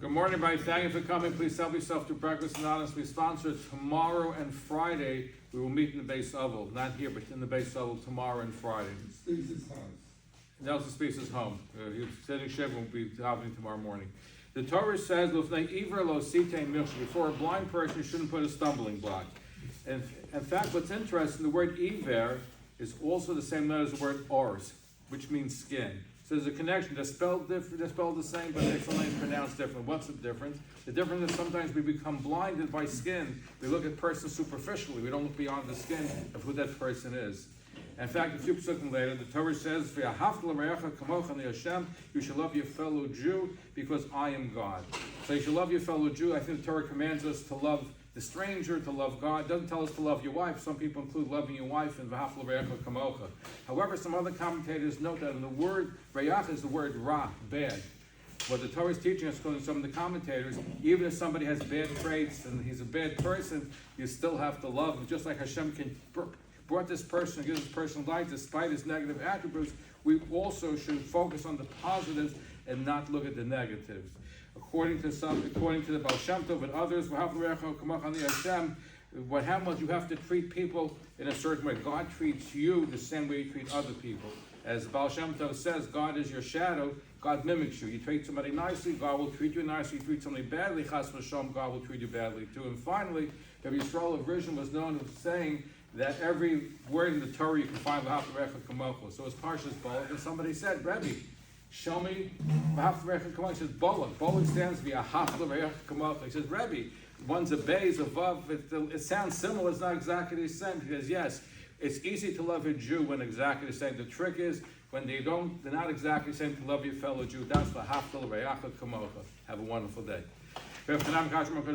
Good morning, everybody. Thank you for coming. Please help yourself to Breakfast Anonymous. We sponsor tomorrow and Friday. We will meet in the Beis Oval. Not here, but in the Beis Oval tomorrow and Friday. Speaks his house. Nelson speaks his home. He's sitting Shiva will be happening tomorrow morning. The Torah says, before a blind person, you shouldn't put a stumbling block. And in fact, what's interesting, the word iver is also the same letter as the word ors, which means skin. So there's a connection. They're spelled different, they're spelled the same, but they're sometimes pronounced different. What's the difference? The difference is sometimes we become blinded by skin. We look at persons superficially. We don't look beyond the skin of who that person is. In fact, a few psukim later, the Torah says, you should love your fellow Jew because I am God. So you should love your fellow Jew. I think the Torah commands us to love the stranger, to love God. It doesn't tell us to love your wife. Some people include loving your wife in v'hafla re'echa kamocha. However, some other commentators note that in the word re'ach is the word ra, bad. What the Torah is teaching us, according to some of the commentators, even if somebody has bad traits and he's a bad person, you still have to love him. Just like Hashem brought this person and gives this person life despite his negative attributes, we also should focus on the positives and not look at the negatives. According to the Baal Shem Tov and others, what happens, you have to treat people in a certain way. God treats you the same way you treat other people. As Baal Shem Tov says, God is your shadow, God mimics you. You treat somebody nicely, God will treat you nicely. You treat somebody badly, chas v'shalom, God will treat you badly too. And finally, Rabbi Yisrael of Rishon was known as saying that every word in the Torah you can find v'hafla re'echa kamocha. So as Parshas Balak, and somebody said, Rabbi, show me v'hafla re'echa kamocha. He says, Balak. Balak stands for v'hafla re'echa kamocha. He says, Rabbi, one's a beis, a vav. It sounds similar, it's not exactly the same. He says, yes, it's easy to love a Jew when exactly the same. The trick is, when they're not exactly the same, to love your fellow Jew. That's v'hafla re'echa kamocha. Have a wonderful day.